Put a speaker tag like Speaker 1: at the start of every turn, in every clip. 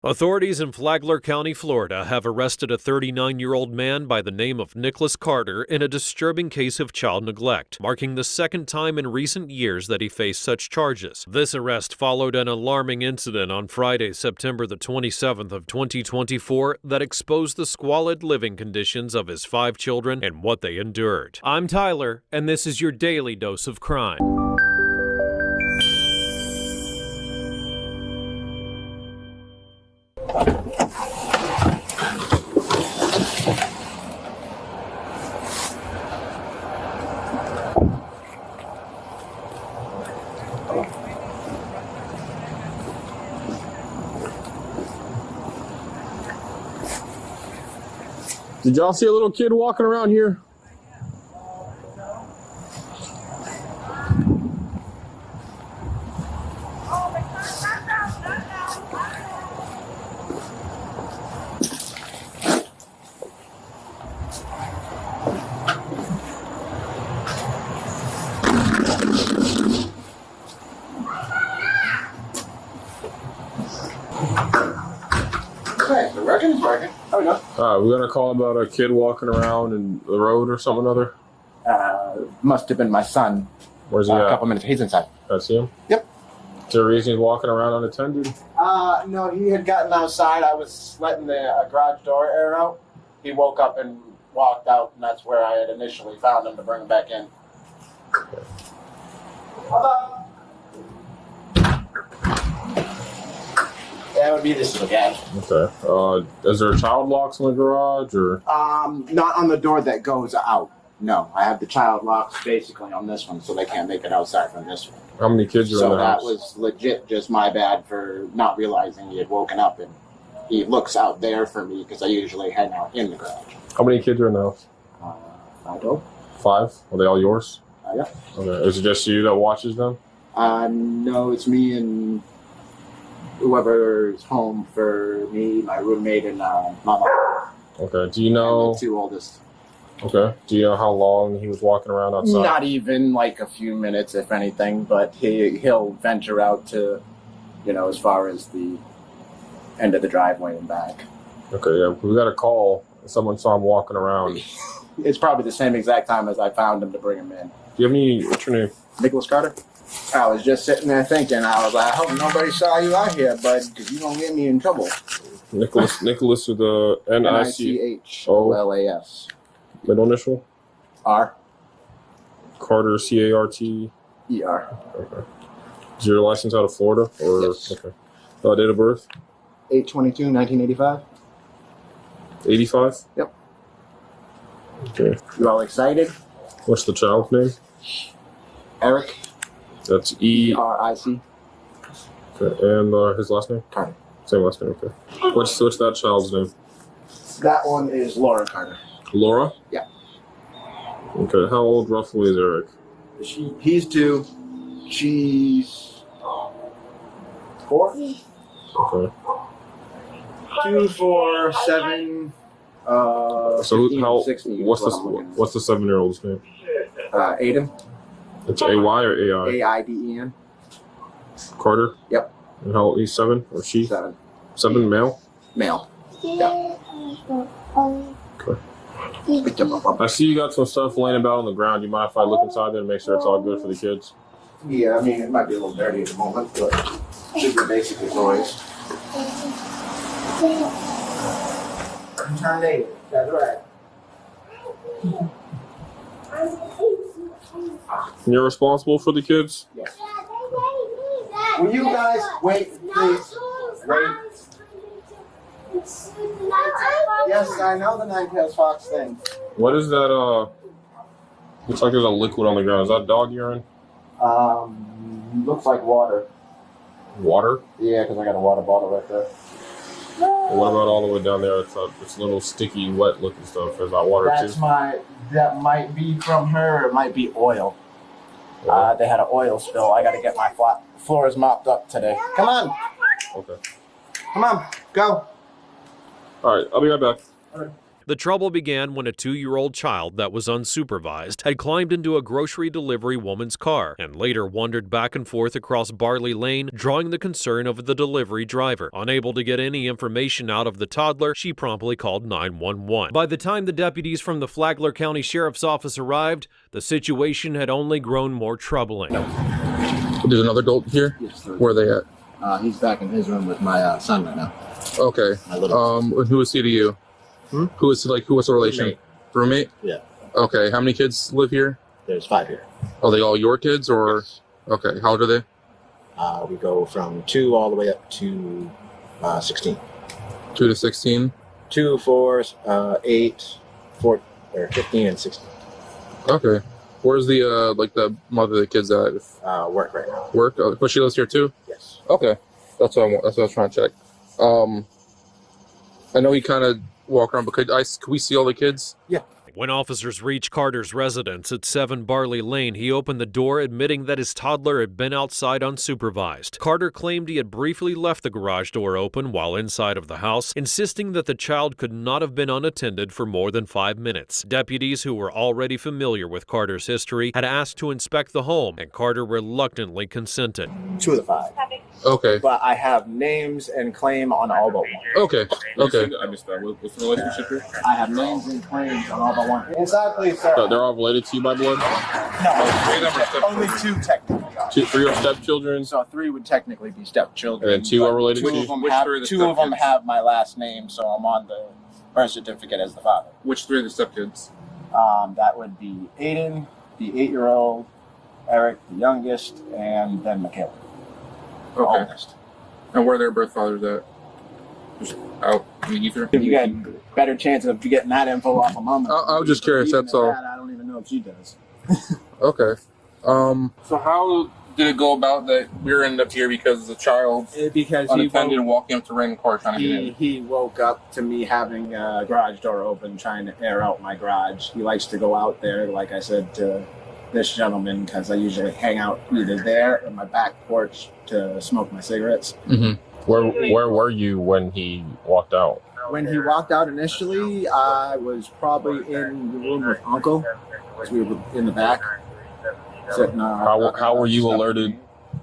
Speaker 1: Authorities in Flagler County, Florida, have arrested a 39-year-old man by the name of Nicholas Carter in a disturbing case of child neglect, marking the second time in recent years that he faced such charges. This arrest followed an alarming incident on Friday, September the 27th of 2024, that exposed the squalid living conditions of his 5 children and what they endured. I'm Tyler, and this is your daily dose of crime.
Speaker 2: Did y'all see a little kid walking around here?
Speaker 3: Okay, the reckon's working. Oh, we go.
Speaker 2: We got a call about a kid walking around in the road or something or other.
Speaker 3: Must have been my son.
Speaker 2: Where's he
Speaker 3: A
Speaker 2: at?
Speaker 3: couple minutes. He's inside.
Speaker 2: I see him?
Speaker 3: Yep.
Speaker 2: Is there a reason he's walking around unattended?
Speaker 3: No, he had gotten outside. I was letting the garage door air out. He woke up and walked out, and that's where I had initially found him to bring him back in.
Speaker 2: Okay.
Speaker 3: Hello? That would be this garage.
Speaker 2: Okay. Is there child locks in the garage or?
Speaker 3: Not on the door that goes out. No, I have the child locks basically on this one, so they can't make it outside from this one.
Speaker 2: How many kids are in
Speaker 3: So
Speaker 2: the
Speaker 3: that
Speaker 2: house?
Speaker 3: was legit just my bad for not realizing he had woken up, and he looks out there for me because I usually hang out in the garage.
Speaker 2: How many kids are in the house?
Speaker 3: I don't.
Speaker 2: 5? Are they all yours?
Speaker 3: Yeah.
Speaker 2: Okay. Is it just you that watches them?
Speaker 3: No, it's me and whoever's home for me, my roommate, and mama.
Speaker 2: Okay. Do you know?
Speaker 3: And the 2 oldest.
Speaker 2: Okay. Do you know how long he was walking around outside?
Speaker 3: Not even like a few minutes, if anything, but he'll venture out to, as far as the end of the driveway and back.
Speaker 2: Okay. Yeah. We got a call. Someone saw him walking around.
Speaker 3: It's probably the same exact time as I found him to bring him in.
Speaker 2: Do you have any? What's your name?
Speaker 3: Nicholas Carter? I was just sitting there thinking, I was like, I hope nobody saw you out here, bud, because you're going to get me in trouble.
Speaker 2: Nicholas with the
Speaker 3: Nicholas.
Speaker 2: Middle initial?
Speaker 3: R.
Speaker 2: Carter, C-A-R-T?
Speaker 3: E-R.
Speaker 2: Okay. Is your license out of Florida? Or,
Speaker 3: yes.
Speaker 2: Okay. Date of birth?
Speaker 3: 8/22/1985.
Speaker 2: 85?
Speaker 3: Yep.
Speaker 2: Okay.
Speaker 3: You all excited?
Speaker 2: What's the child's name?
Speaker 3: Eric.
Speaker 2: That's E.
Speaker 3: R-I-C.
Speaker 2: Okay. And his last name?
Speaker 3: Carter.
Speaker 2: Same last name, okay. What's that child's name?
Speaker 3: That one is Laura Carter.
Speaker 2: Laura?
Speaker 3: Yeah.
Speaker 2: Okay. How old roughly is Eric?
Speaker 3: He's 2. She's 4.
Speaker 2: Okay.
Speaker 3: 2, 4, 7.
Speaker 2: So
Speaker 3: 15, 16.
Speaker 2: what's the 7-year-old's name?
Speaker 3: Aiden.
Speaker 2: It's A-Y or A-I?
Speaker 3: A-I-D-E-N.
Speaker 2: Carter?
Speaker 3: Yep.
Speaker 2: And how old? He's 7 or she?
Speaker 3: 7.
Speaker 2: 7 male?
Speaker 3: Male. Yeah.
Speaker 2: Okay. I see you got some stuff laying about on the ground. You mind if I look inside there and make sure it's all good for the kids?
Speaker 3: Yeah, I mean, it might be a little dirty at the moment, but should be basically toys. Turn 8. That's right.
Speaker 2: And you're responsible for the kids?
Speaker 3: Yes. Will you guys wait, please? Wait. Yes, I know the Nine-Tails Fox thing.
Speaker 2: What is that, looks like there's a liquid on the ground. Is that dog urine?
Speaker 3: Looks like water.
Speaker 2: Water?
Speaker 3: Yeah, because I got a water bottle right there.
Speaker 2: And what about all the way down there? It's a little sticky, wet looking stuff. Is that water too?
Speaker 3: That might be from her, or it might be oil.
Speaker 2: Yeah.
Speaker 3: They had an oil spill. I got to get my floors mopped up today. Come on.
Speaker 2: Okay.
Speaker 3: Come on. Go.
Speaker 2: All right. I'll be right back.
Speaker 3: Okay.
Speaker 1: The trouble began when a 2-year-old child that was unsupervised had climbed into a grocery delivery woman's car and later wandered back and forth across Barley Lane, drawing the concern of the delivery driver. Unable to get any information out of the toddler, she promptly called 911. By the time the deputies from the Flagler County Sheriff's Office arrived, the situation had only grown more troubling.
Speaker 4: There's another adult here?
Speaker 5: Yes,
Speaker 4: Where are they at?
Speaker 5: He's back in his room with my son right now.
Speaker 4: Okay. Who is he to you? What's the relation? Roommate?
Speaker 5: Yeah.
Speaker 4: Okay. How many kids live here?
Speaker 5: There's 5 here.
Speaker 4: Are they all your kids or?
Speaker 5: Yes.
Speaker 4: Okay. How old are they?
Speaker 5: We go from 2 all the way up to 16.
Speaker 4: 2 to 16?
Speaker 5: 2, 4, 8, 4, or 15 and 16.
Speaker 4: Okay. Where's the the mother of the kids at?
Speaker 5: Work right now.
Speaker 4: Work? Oh, but she lives here too?
Speaker 5: Yes.
Speaker 4: Okay. That's what I was trying to check. I know he kind of walk around, but could we see all the kids?
Speaker 5: Yeah.
Speaker 1: When officers reached Carter's residence at 7 Barley Lane, he opened the door, admitting that his toddler had been outside unsupervised. Carter claimed he had briefly left the garage door open while inside of the house, insisting that the child could not have been unattended for more than 5 minutes. Deputies who were already familiar with Carter's history had asked to inspect the home, and Carter reluctantly consented.
Speaker 5: 2 of the 5.
Speaker 4: Okay.
Speaker 5: But I have names and claim on all but 1.
Speaker 4: Okay. Okay.
Speaker 2: I missed that. What's the relationship here?
Speaker 5: I have names and claims on all but 1. Exactly, sir.
Speaker 2: So they're all related to you by blood?
Speaker 5: No, only 2 technically are.
Speaker 2: 3 are stepchildren?
Speaker 5: So 3 would technically be stepchildren.
Speaker 2: And then 2 are related to you?
Speaker 5: Two of them have my last name, so I'm on the birth certificate as the father.
Speaker 4: Which 3 are the stepkids?
Speaker 5: That would be Aiden, the 8-year-old, Eric, the youngest, and then Michaela, the oldest.
Speaker 4: And where are their birth fathers at? Just out in the ether?
Speaker 5: You got better chance of getting that info off of mama.
Speaker 4: I was just curious, that's all.
Speaker 5: I don't even know if she does.
Speaker 4: Okay. So how did it go about that we're ended up here because the child
Speaker 5: Because
Speaker 4: unattended and walking up to random car trying to get in?
Speaker 5: he woke up to me having a garage door open, trying to air out my garage. He likes to go out there, like I said to this gentleman, because I usually hang out either there or my back porch to smoke my cigarettes.
Speaker 4: Mm-hmm.
Speaker 2: Where were you when he walked out?
Speaker 5: When he walked out initially, I was probably in the room with Uncle, because we were in the back. Sitting,
Speaker 2: How were you alerted?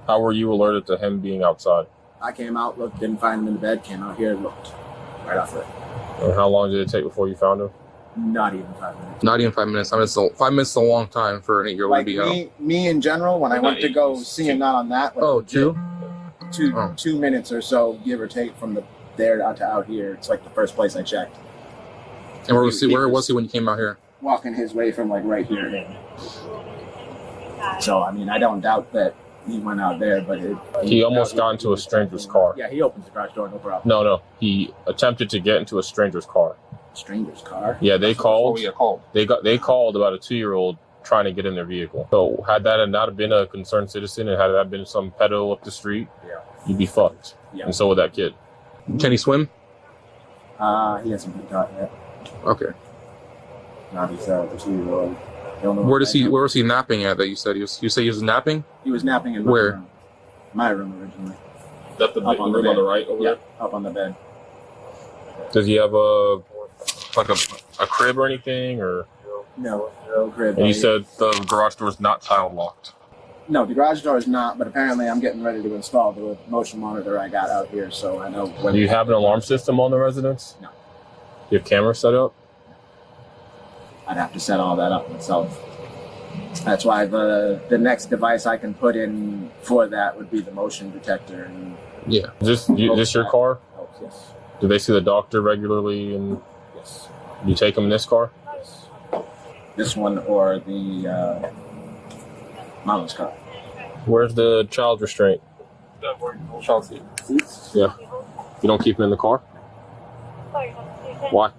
Speaker 2: How were you alerted to him being outside?
Speaker 5: I came out, looked, didn't find him in the bed, came out here, looked right off it.
Speaker 2: And how long did it take before you found him?
Speaker 5: Not even 5 minutes.
Speaker 4: Not even 5 minutes. I mean, 5 minutes is a long time for an 8-year-old to be out.
Speaker 5: Me in general, when I went to go see him, not on that.
Speaker 4: Oh, 2?
Speaker 5: 2 minutes or so, give or take, from there to out here. It's like the first place I checked.
Speaker 4: And where was he when you came out here?
Speaker 5: Walking his way from like right here. So, I mean, I don't doubt that he went out there, but
Speaker 2: he almost got into a stranger's car.
Speaker 5: Yeah, he opens the garage door, no problem.
Speaker 2: No. He attempted to get into a stranger's car.
Speaker 5: Stranger's car?
Speaker 2: Yeah, they called.
Speaker 4: Oh, yeah, called.
Speaker 2: They called about a 2-year-old trying to get in their vehicle. So had that not been a concerned citizen and had that been some pedo up the street, you'd be fucked.
Speaker 5: Yeah.
Speaker 2: And so would that kid.
Speaker 4: Can he swim?
Speaker 5: He hasn't been caught yet.
Speaker 4: Okay.
Speaker 5: Not he's the 2-year-old.
Speaker 4: Where was he napping at that you said? You say he was napping?
Speaker 5: He was napping in
Speaker 4: where?
Speaker 5: My room originally.
Speaker 2: That's the
Speaker 5: Up on the
Speaker 2: room
Speaker 5: bed.
Speaker 2: on the right over there?
Speaker 5: Up on the bed.
Speaker 2: Does he have a crib or anything, or?
Speaker 5: No crib.
Speaker 2: And you said the garage door is not child locked.
Speaker 5: No, the garage door is not, but apparently I'm getting ready to install the motion monitor I got out here, so I know when.
Speaker 2: Do you have an alarm system on the residence?
Speaker 5: No.
Speaker 2: You have cameras set up?
Speaker 5: I'd have to set all that up myself. That's why the next device I can put in for that would be the motion detector. And
Speaker 4: Yeah.
Speaker 2: Is this your car?
Speaker 5: oh, yes.
Speaker 2: Do they see the doctor regularly, and
Speaker 5: Yes.
Speaker 2: you take them in this car?
Speaker 5: Yes. This one or the mama's car.
Speaker 2: Where's the child restraint?
Speaker 4: Child seat.
Speaker 2: Yeah. You don't keep him in the car? Why?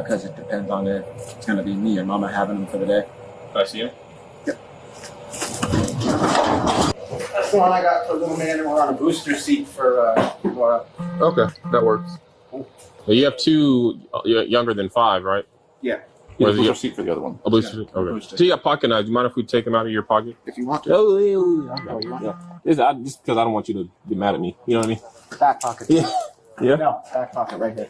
Speaker 5: Because it depends on it. It's going to be me or mama having them for the day.
Speaker 2: Can I see him?
Speaker 5: Yep. That's the one I got for little man, and we're on a booster seat for Laura.
Speaker 4: Okay, that works.
Speaker 2: You have 2 younger than 5, right?
Speaker 5: Yeah.
Speaker 2: Where's the
Speaker 4: seat for the other one.
Speaker 2: a booster seat? Okay.
Speaker 5: Booster.
Speaker 2: So you got pocket knives. Do you mind if we take them out of your pocket?
Speaker 5: If you want to.
Speaker 2: Just because I don't want you to get mad at me. You know what I mean?
Speaker 5: Back pocket.
Speaker 2: Yeah. Yeah.
Speaker 5: No, back pocket right here.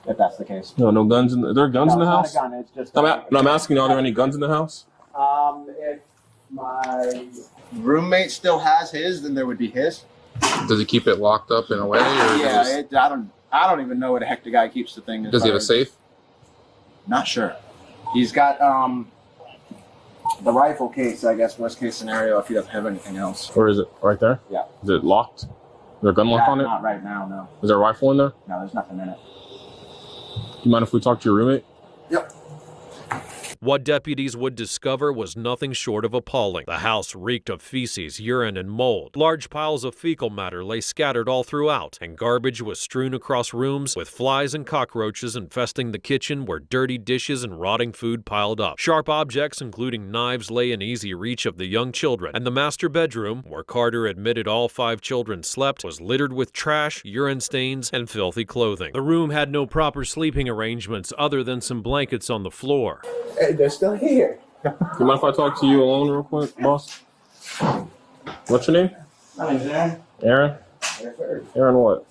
Speaker 5: if that's the case.
Speaker 2: No guns in. Are there guns in the house?
Speaker 5: Not a gun. It's just.
Speaker 2: I'm asking, are there any guns in the house?
Speaker 5: If my roommate still has his, then there would be his.
Speaker 4: Does he keep it locked up in a way? Or
Speaker 5: Yeah, I don't even know where the heck the guy keeps the thing.
Speaker 4: Does he have a safe?
Speaker 5: Not sure. He's got the rifle case, I guess, worst case scenario if he doesn't have anything else.
Speaker 2: Or is it right there?
Speaker 5: Yeah.
Speaker 2: Is it locked? Is there a gun lock on it?
Speaker 5: Not right now, no.
Speaker 2: Is there a rifle in there?
Speaker 5: No, there's nothing in it.
Speaker 2: Do you mind if we talk to your roommate?
Speaker 5: Yep.
Speaker 1: What deputies would discover was nothing short of appalling. The house reeked of feces, urine, and mold. Large piles of fecal matter lay scattered all throughout, and garbage was strewn across rooms, with flies and cockroaches infesting the kitchen where dirty dishes and rotting food piled up. Sharp objects, including knives, lay in easy reach of the young children, and the master bedroom, where Carter admitted all 5 children slept, was littered with trash, urine stains, and filthy clothing. The room had no proper sleeping arrangements other than some blankets on the floor.
Speaker 5: Hey, they're still here.
Speaker 2: Do you mind if I talk to you alone real quick, boss? What's your name?
Speaker 5: My name's Aaron.
Speaker 2: Aaron?
Speaker 5: Yes, sir.
Speaker 2: Aaron what?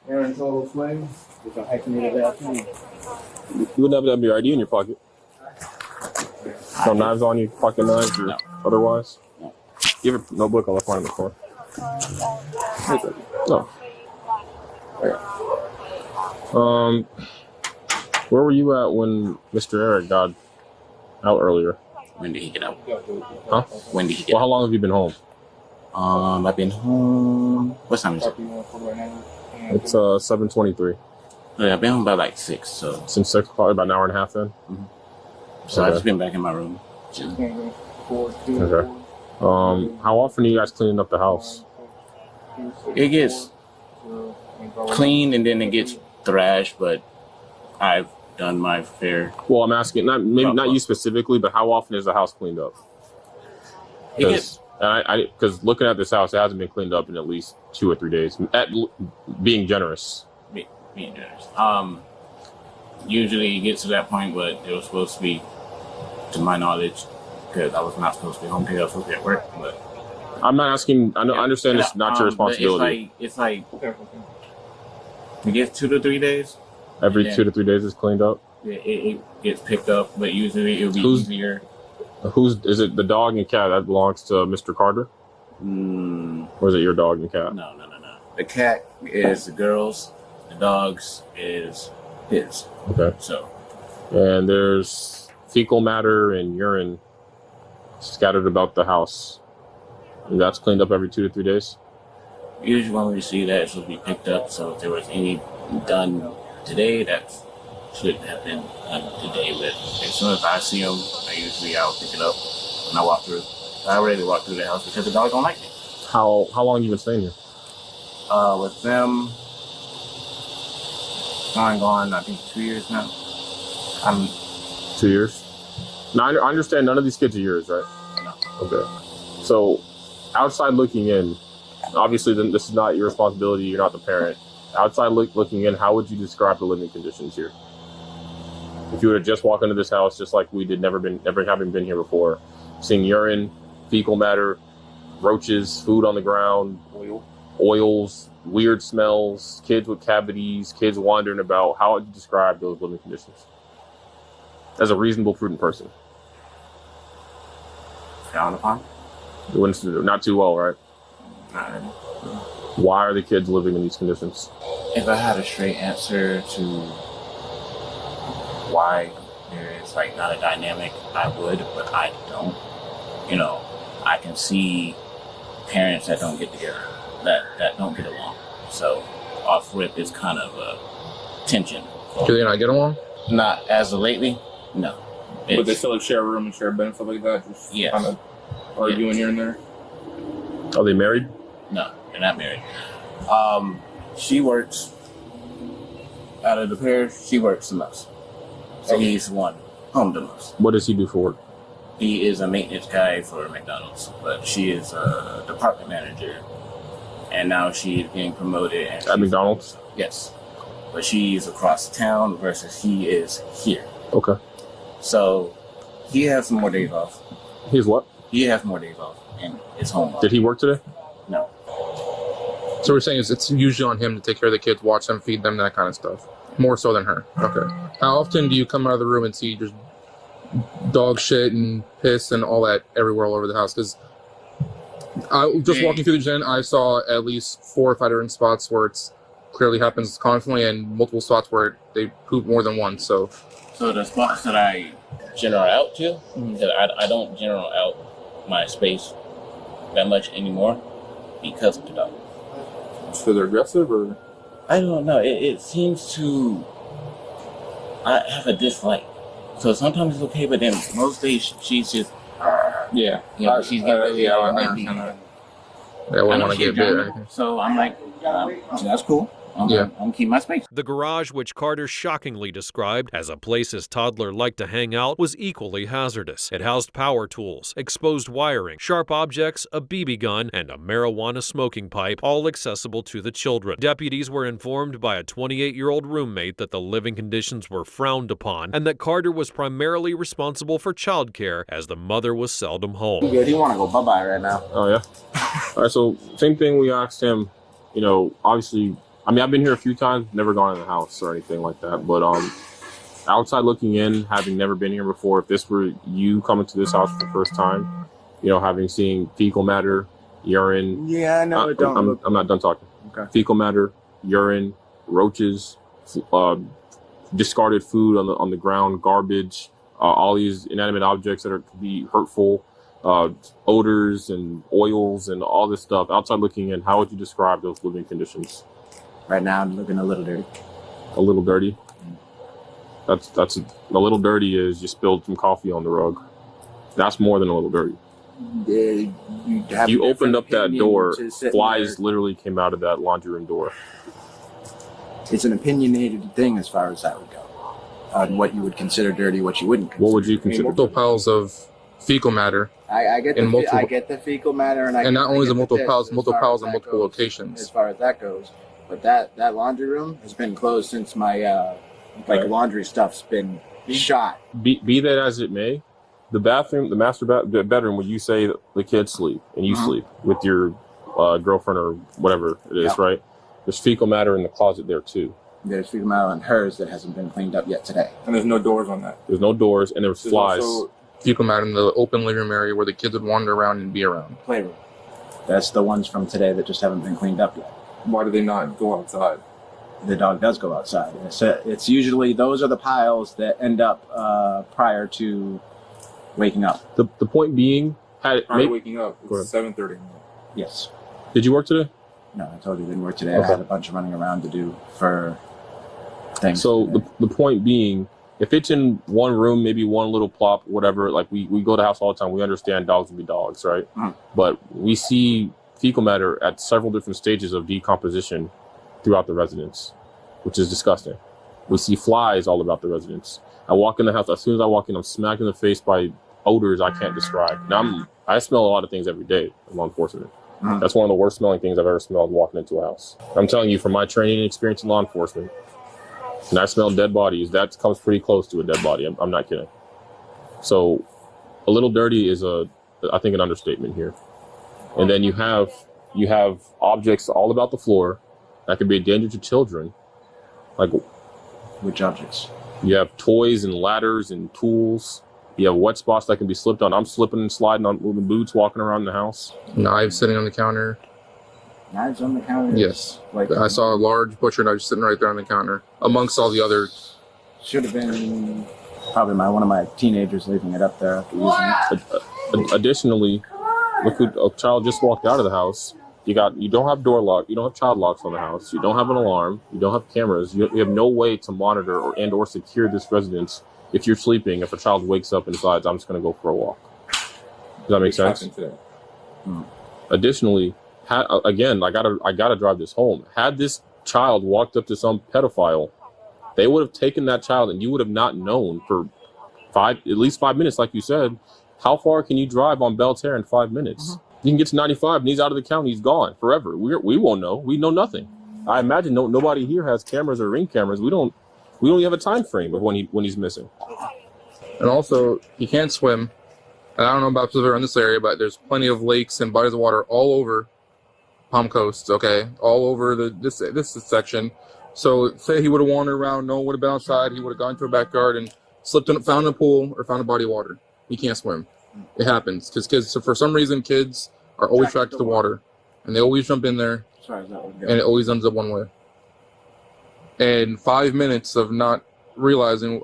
Speaker 5: Aaron Total Flame. It's a hyphenated last name.
Speaker 2: You wouldn't have your ID in your pocket. No knives on you, pocket knives or otherwise?
Speaker 5: No.
Speaker 2: You have a notebook? I left mine in the car. No. Where were you at when Mr. Eric got out earlier?
Speaker 6: When did he get out?
Speaker 2: Huh?
Speaker 6: When did he get
Speaker 2: Well, how long have you been home?
Speaker 6: I've been home. What time is it?
Speaker 2: It's 7:23.
Speaker 6: Yeah, I've been home about like 6, so
Speaker 2: Since 6 o'clock, about an hour and a half then?
Speaker 6: I've just been back in my room.
Speaker 2: Okay. How often are you guys cleaning up the house?
Speaker 6: It gets cleaned and then it gets thrashed, but I've done my fair.
Speaker 2: Well, I'm asking, not you specifically, but how often is the house cleaned up?
Speaker 6: It gets
Speaker 2: Because looking at this house, it hasn't been cleaned up in at least 2 or 3 days. Being generous.
Speaker 6: being generous. Usually it gets to that point, but it was supposed to be, to my knowledge, because I was not supposed to be home because I was supposed to be at work. But
Speaker 2: I'm not asking. I understand it's not your responsibility.
Speaker 6: It's like it gets 2 to 3 days.
Speaker 2: Every 2 to 3 days is cleaned up.
Speaker 6: It gets picked up, but usually it'll be easier.
Speaker 2: Is it the dog and cat that belongs to Mr. Carter? Or is it your dog and cat?
Speaker 6: No. The cat is the girl's. The dog's is his.
Speaker 2: Okay.
Speaker 6: So.
Speaker 2: And there's fecal matter and urine scattered about the house. And that's cleaned up every 2 to 3 days?
Speaker 6: Usually when we see that, it's supposed to be picked up. So if there was any done today, that should have been done today. But as soon as I see them, I'll pick it up when I walk through. I already walked through the house because the dog don't like me.
Speaker 2: How long have you been staying here?
Speaker 6: With them, gone, I think 2 years now.
Speaker 2: 2 years? Now, I understand none of these kids are yours, right?
Speaker 6: No.
Speaker 2: Okay. So, outside looking in, obviously then this is not your responsibility, you're not the parent. Outside looking in, how would you describe the living conditions here? If you were to just walk into this house, just like we did, never having been here before, seeing urine, fecal matter, roaches, food on the ground, oils, weird smells, kids with cavities, kids wandering about, how would you describe those living conditions? As a reasonable, prudent person.
Speaker 6: Frowned upon?
Speaker 2: Not too well, right?
Speaker 6: Not really.
Speaker 2: Why are the kids living in these conditions?
Speaker 6: If I had a straight answer to why there is not a dynamic, I would, but I don't. I can see parents that don't get together, that don't get along. So off rip is kind of a tension.
Speaker 4: Do they not get along?
Speaker 6: Not as of lately, no.
Speaker 4: But they still share a room and share a bed and stuff like that? Just
Speaker 6: yes.
Speaker 4: kind of arguing here and there?
Speaker 2: Are they married?
Speaker 6: No, they're not married. She works, out of the pair, she works the most. So he's the one home the most.
Speaker 2: What does he do for work?
Speaker 6: He is a maintenance guy for McDonald's, but she is a department manager. And now she is getting promoted.
Speaker 2: At McDonald's?
Speaker 6: Yes. But she's across town versus he is here.
Speaker 2: Okay.
Speaker 6: So he has some more days off.
Speaker 2: He's what?
Speaker 6: He has more days off and is home.
Speaker 2: Did he work today?
Speaker 6: No.
Speaker 4: So we're saying it's usually on him to take care of the kids, watch them, feed them, that kind of stuff. More so than her. Okay. How often do you come out of the room and see just dog shit and piss and all that everywhere all over the house? Because I just walking through the gym, I saw at least 4 or 5 different spots where it's clearly happens constantly, and multiple spots where they poop more than once. So
Speaker 6: the spots that I general out to, that I don't general out my space that much anymore because of the dog.
Speaker 4: So they're aggressive, or
Speaker 6: I don't know. It seems to. I have a dislike. So sometimes it's okay, but then most days she's just.
Speaker 4: yeah,
Speaker 6: You know, she's getting really
Speaker 4: I understand that. I wouldn't want to get bit or anything.
Speaker 6: So I'm like, that's cool. I'm keeping my space.
Speaker 1: The garage, which Carter shockingly described as a place his toddler liked to hang out, was equally hazardous. It housed power tools, exposed wiring, sharp objects, a BB gun, and a marijuana smoking pipe, all accessible to the children. Deputies were informed by a 28-year-old roommate that the living conditions were frowned upon and that Carter was primarily responsible for childcare as the mother was seldom home.
Speaker 5: He good. He want to go bye-bye right now.
Speaker 2: Oh, yeah? All right, so same thing we asked him, you know, obviously, I mean, I've been here a few times, never gone in the house or anything like that, but outside looking in, having never been here before, if this were you coming to this house for the first time, you know, having seen fecal matter, urine.
Speaker 5: Yeah, I know.
Speaker 2: I'm not done talking.
Speaker 5: Okay.
Speaker 2: Fecal matter, urine, roaches, discarded food on the ground, garbage, all these inanimate objects that could be hurtful, odors and oils and all this stuff. Outside looking in, how would you describe those living conditions?
Speaker 5: Right now, I'm looking a little dirty.
Speaker 2: A little dirty? That's a little dirty is you spilled some coffee on the rug. That's more than a little dirty.
Speaker 5: You
Speaker 2: opened up that door, flies literally came out of that laundry room door.
Speaker 5: It's an opinionated thing as far as that would go. On what you would consider dirty, what you wouldn't consider.
Speaker 2: What would you consider?
Speaker 4: Multiple piles of fecal matter.
Speaker 5: I get the fecal matter, and
Speaker 4: not only is it multiple piles in multiple
Speaker 5: goes,
Speaker 4: locations.
Speaker 5: As far as that goes, but that laundry room has been closed since my laundry stuff's been shot.
Speaker 2: Be that as it may, the bathroom, the master bedroom, where you say the kids sleep and you sleep with your girlfriend or whatever it is, right? There's fecal matter in the closet there too.
Speaker 5: There's fecal matter on hers that hasn't been cleaned up yet today.
Speaker 4: And there's no doors on that.
Speaker 2: There's no doors, and there's flies.
Speaker 4: Also fecal matter in the open living room area where the kids would wander around and be around.
Speaker 5: Playroom. That's the ones from today that just haven't been cleaned up yet.
Speaker 4: Why do they not go outside?
Speaker 5: The dog does go outside. It's usually, those are the piles that end up prior to waking up.
Speaker 2: The point being,
Speaker 4: waking up, it's 7:30.
Speaker 5: Yes.
Speaker 2: Did you work today?
Speaker 5: No, I told you I didn't work today. Okay. I had a bunch of running around to do for things.
Speaker 2: So the point being, if it's in one room, maybe one little plop, whatever, like we go to the house all the time, we understand dogs will be dogs, right? But we see fecal matter at several different stages of decomposition throughout the residence, which is disgusting. We see flies all about the residence. I walk in the house, as soon as I walk in, I'm smacked in the face by odors I can't describe. Now, I smell a lot of things every day in law enforcement. That's one of the worst smelling things I've ever smelled walking into a house. I'm telling you, from my training and experience in law enforcement, and I smell dead bodies, that comes pretty close to a dead body. I'm not kidding. So a little dirty is I think an understatement here. And then you have objects all about the floor that could be a danger to children. Like,
Speaker 5: which objects?
Speaker 2: You have toys and ladders and tools. You have wet spots that can be slipped on. I'm slipping and sliding on moving boots, walking around the house.
Speaker 4: Knives sitting on the counter.
Speaker 5: Knives on the counter?
Speaker 4: Yes. Like I saw a large butcher knife sitting right there on the counter, amongst all the other.
Speaker 5: Should have been probably one of my teenagers leaving it up there after using it.
Speaker 2: Additionally, look who a child just walked out of the house. You don't have door lock. You don't have child locks on the house. You don't have an alarm. You don't have cameras. You have no way to monitor or secure this residence. If you're sleeping, if a child wakes up and decides, I'm just going to go for a walk. Does that make sense? Additionally, again, I gotta drive this home. Had this child walked up to some pedophile, they would have taken that child, and you would have not known for at least 5 minutes, like you said. How far can you drive on Belterre in 5 minutes? You can get to 95, and he's out of the county. He's gone forever. We won't know. We know nothing. I imagine nobody here has cameras or ring cameras. We don't even have a time frame of when he's missing.
Speaker 4: And also, he can't swim. And I don't know about specifically in this area, but there's plenty of lakes and bodies of water all over Palm Coast. Okay, all over this section. So say he would have wandered around, no one would have been outside, he would have gone to a backyard and slipped in, found a pool or found a body of water. He can't swim. It happens because kids. So for some reason, kids are always attracted to the water, and they always jump in there, and it always ends up one way. And 5 minutes of not realizing,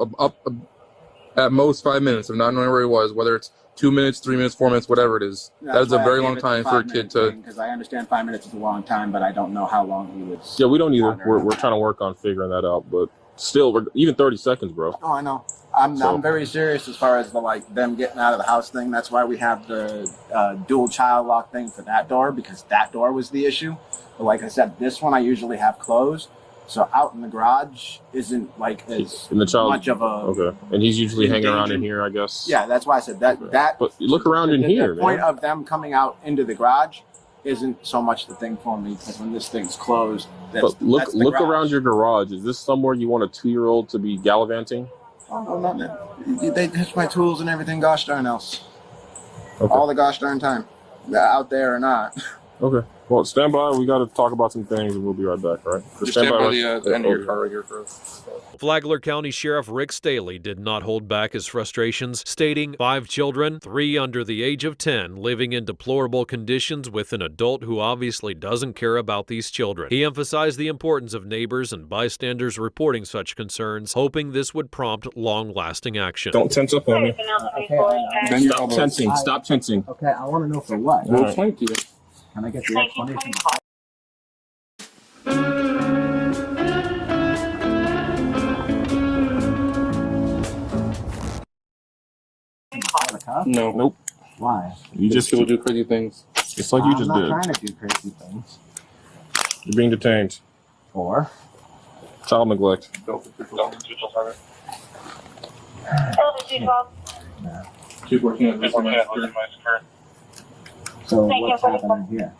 Speaker 4: at most 5 minutes of not knowing where he was, whether it's 2 minutes, 3 minutes, 4 minutes, whatever it is, that is a very long time for a kid to.
Speaker 5: Because I understand 5 minutes is a long time, but I don't know how long he was.
Speaker 2: Yeah, we don't either. We're trying to work on figuring that out, but still, even 30 seconds, bro.
Speaker 5: Oh, I know. I'm very serious as far as the them getting out of the house thing. That's why we have the dual child lock thing for that door, because that door was the issue. But like I said, this one I usually have closed. So out in the garage isn't as much of a
Speaker 2: okay. And he's usually hanging around in here, I guess.
Speaker 5: Yeah, that's why I said that. That.
Speaker 2: But look around in here,
Speaker 5: The point
Speaker 2: man.
Speaker 5: of them coming out into the garage isn't so much the thing for me, because when this thing's closed, that's
Speaker 2: look
Speaker 5: garage.
Speaker 2: around your garage. Is this somewhere you want a 2-year-old to be gallivanting?
Speaker 5: Oh, no, not they touch my tools and everything. Gosh darn else.
Speaker 2: Okay.
Speaker 5: All the gosh darn time, out there or not.
Speaker 2: Okay. Well, stand by. We got to talk about some things, and we'll be right back. All right.
Speaker 4: Just stand by the end of your car right here for us.
Speaker 1: Flagler County Sheriff Rick Staley did not hold back his frustrations, stating 5 children, 3 under the age of 10, living in deplorable conditions with an adult who obviously doesn't care about these children. He emphasized the importance of neighbors and bystanders reporting such concerns, hoping this would prompt long-lasting action.
Speaker 2: Don't tense up on me.
Speaker 5: Then
Speaker 2: Stop tensing. Stop tensing.
Speaker 5: Okay, I want to know for what.
Speaker 2: We'll explain to you.
Speaker 5: Can I get the explanation?
Speaker 4: No.
Speaker 2: Nope.
Speaker 5: Why?
Speaker 2: You just
Speaker 4: People do crazy things.
Speaker 2: It's like you just
Speaker 5: I'm
Speaker 2: did.
Speaker 5: not trying to do crazy things.
Speaker 2: You're being detained.
Speaker 5: Or
Speaker 2: Child neglect.
Speaker 4: Keep working at this.
Speaker 5: so what's happening here?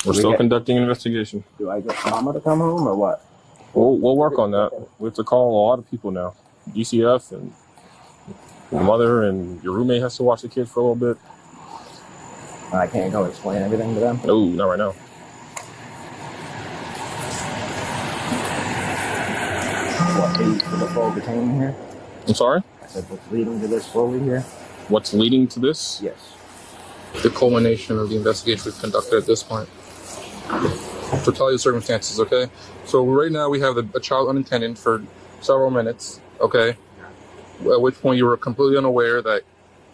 Speaker 2: We're still conducting an investigation.
Speaker 5: Do I get Mama to come home or what?
Speaker 2: We'll work on that. We have to call a lot of people now. DCF and your mother and your roommate has to watch the kids for a little bit.
Speaker 5: I can't go explain everything to them.
Speaker 2: No, not right now.
Speaker 5: What leads to the full detaining here?
Speaker 2: I'm sorry?
Speaker 5: I said, what's leading to this fully here?
Speaker 2: What's leading to this?
Speaker 5: Yes.
Speaker 4: The culmination of the investigation we've conducted at this point. To tell you the circumstances, okay? So right now we have a child unattended for several minutes, okay? At which point you were completely unaware that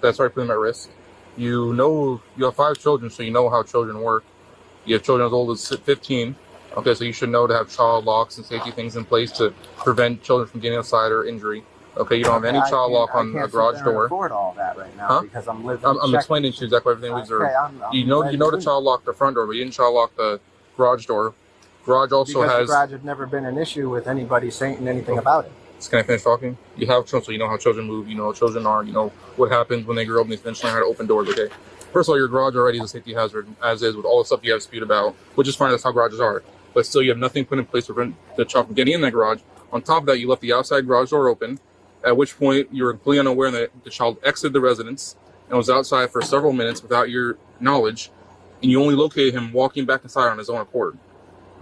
Speaker 4: that's already putting them at risk. You know, you have 5 children, so you know how children work. You have children as old as 15, okay? So you should know to have child locks and safety things in place to prevent children from getting outside or injury. Okay, you don't have any child lock on a garage door.
Speaker 5: I can't afford all that right now because I'm living.
Speaker 4: I'm explaining to you exactly everything we observed. You know the child lock the front door, but you didn't child lock the garage door. Garage also
Speaker 5: because
Speaker 4: has.
Speaker 5: The garage has never been an issue with anybody saying anything about it.
Speaker 4: Can I finish talking? You have children, so you know how children move. You know how children are. You know what happens when they grow up and they eventually learn how to open doors. Okay. First of all, your garage already is a safety hazard, as is with all the stuff you have dispute about, which is fine. That's how garages are. But still, you have nothing put in place to prevent the child from getting in that garage. On top of that, you left the outside garage door open. At which point, you were completely unaware that the child exited the residence and was outside for several minutes without your knowledge, and you only located him walking back inside on his own accord.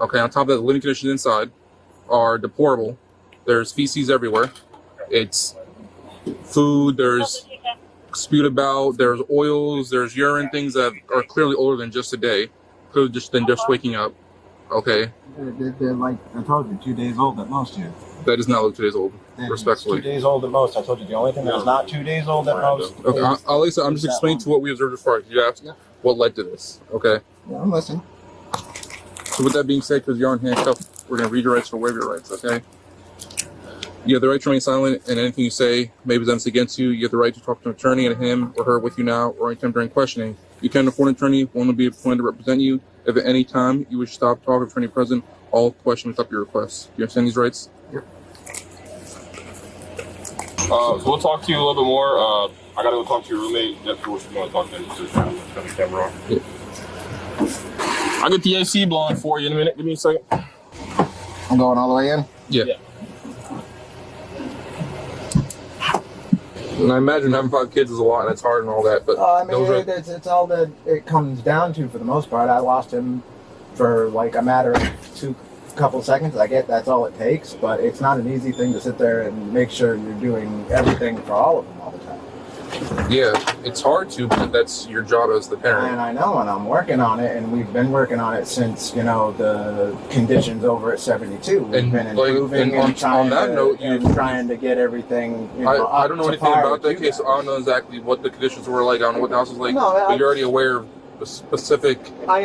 Speaker 4: Okay, on top of that, the living conditions inside are deplorable. There's feces everywhere. It's food, there's spewed about, there's oils, there's urine, things that are clearly older than just a day, clearly just than just waking up. Okay?
Speaker 5: They're like, I told you, 2 days old at most here.
Speaker 4: That does not look 2 days old. Respectfully.
Speaker 5: 2 days old at most. I told you the only thing that's not 2 days old at most.
Speaker 4: Okay, I'm just explaining to what we observed as far as you asked what led to this. Okay.
Speaker 5: Yeah, I'm listening.
Speaker 4: So with that being said, because you're on handcuff, we're gonna read your rights or waive your rights. Okay. You have the right to remain silent, and anything you say may be presented against you. You have the right to talk to an attorney and him or her with you now or anytime during questioning. You can afford an attorney. One will be appointed to represent you. If at any time you wish to stop talking to attorney present, all questions up your request. Do you understand these rights?
Speaker 5: Yep.
Speaker 2: So we'll talk to you a little bit more. I gotta go talk to your roommate. That's what you want to talk to. Just turn the camera on.
Speaker 4: Yeah.
Speaker 2: I'll get the AC blowing for you in a minute. Give me a second.
Speaker 5: I'm going all the way in?
Speaker 4: Yeah. And I imagine having 5 kids is a lot and it's hard and all that, but
Speaker 5: I mean, it's all that it comes down to for the most part. I lost him for like a matter of couple seconds. I get that's all it takes, but it's not an easy thing to sit there and make sure you're doing everything for all of them all the time.
Speaker 4: Yeah, it's hard to, but that's your job as the parent.
Speaker 5: And I know, and I'm working on it, and we've been working on it since, you know, the conditions over at 72. We've
Speaker 4: And,
Speaker 5: been
Speaker 4: like,
Speaker 5: improving
Speaker 4: and
Speaker 5: and trying,
Speaker 4: on that
Speaker 5: to,
Speaker 4: note,
Speaker 5: and trying to get everything, you know,
Speaker 4: I don't know
Speaker 5: up to
Speaker 4: anything
Speaker 5: par
Speaker 4: about
Speaker 5: with
Speaker 4: that
Speaker 5: you
Speaker 4: case. I
Speaker 5: guys.
Speaker 4: don't know exactly what the conditions were like. I don't know what the house was like.
Speaker 5: No,
Speaker 4: but you're already aware of the specific.
Speaker 5: I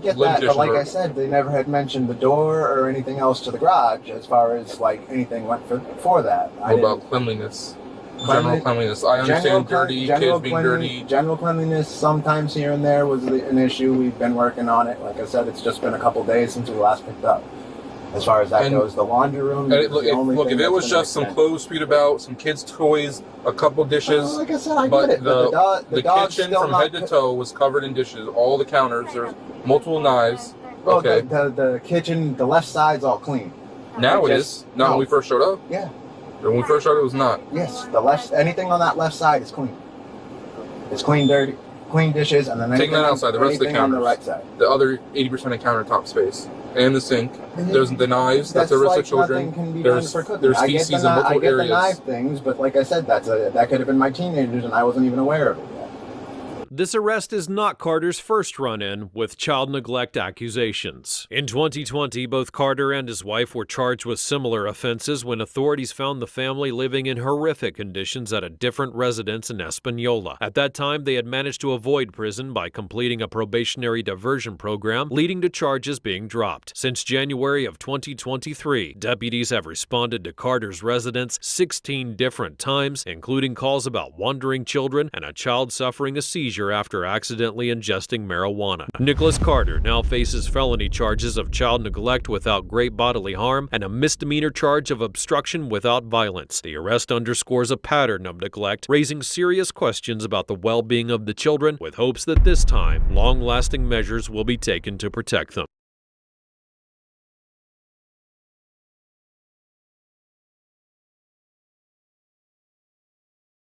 Speaker 5: get that, but like
Speaker 4: or-
Speaker 5: I said, they never had mentioned the door or anything else to the garage as far as like anything went for that.
Speaker 4: What about cleanliness? General cleanliness. I understand dirty, kids being dirty.
Speaker 5: General cleanliness sometimes here and there was an issue. We've been working on it. Like I said, it's just been a couple days since we last picked up. As far as that
Speaker 4: And-
Speaker 5: goes, the laundry room.
Speaker 4: And
Speaker 5: is the only
Speaker 4: look,
Speaker 5: thing
Speaker 4: if it
Speaker 5: that's
Speaker 4: was
Speaker 5: been
Speaker 4: just some
Speaker 5: extended.
Speaker 4: clothes spewed about, some kids' toys, a couple dishes,
Speaker 5: Like I said, I
Speaker 4: but
Speaker 5: get it. But
Speaker 4: the
Speaker 5: dog's
Speaker 4: kitchen
Speaker 5: still
Speaker 4: from
Speaker 5: not
Speaker 4: head to toe was covered in dishes. All the counters, there's multiple knives.
Speaker 5: Well,
Speaker 4: Okay,
Speaker 5: the kitchen, the left side's all clean.
Speaker 4: now it
Speaker 5: just-
Speaker 4: is. Not
Speaker 5: no.
Speaker 4: when we first showed up.
Speaker 5: Yeah.
Speaker 4: When we first showed up, it was not.
Speaker 5: Yes, the left, anything on that left side is clean. It's clean, dirty, clean dishes, and then
Speaker 4: Taking
Speaker 5: anything
Speaker 4: that outside, the rest of the
Speaker 5: anything on the
Speaker 4: counters.
Speaker 5: right side.
Speaker 4: The other 80% of countertop space and the sink. There's the knives. That's a risk
Speaker 5: like
Speaker 4: of children.
Speaker 5: nothing can be
Speaker 4: There's
Speaker 5: done for cooking.
Speaker 4: there's
Speaker 5: I get
Speaker 4: feces
Speaker 5: the,
Speaker 4: in multiple
Speaker 5: I get
Speaker 4: areas.
Speaker 5: the knife things, but like I said, that could have been my teenagers, and I wasn't even aware of it yet.
Speaker 1: This arrest is not Carter's first run-in with child neglect accusations. In 2020, both Carter and his wife were charged with similar offenses when authorities found the family living in horrific conditions at a different residence in Espanola. At that time, they had managed to avoid prison by completing a probationary diversion program, leading to charges being dropped. Since January of 2023, deputies have responded to Carter's residence 16 different times, including calls about wandering children and a child suffering a seizure after accidentally ingesting marijuana. Nicholas Carter now faces felony charges of child neglect without great bodily harm and a misdemeanor charge of obstruction without violence. The arrest underscores a pattern of neglect, raising serious questions about the well-being of the children, with hopes that this time, long-lasting measures will be taken to protect them.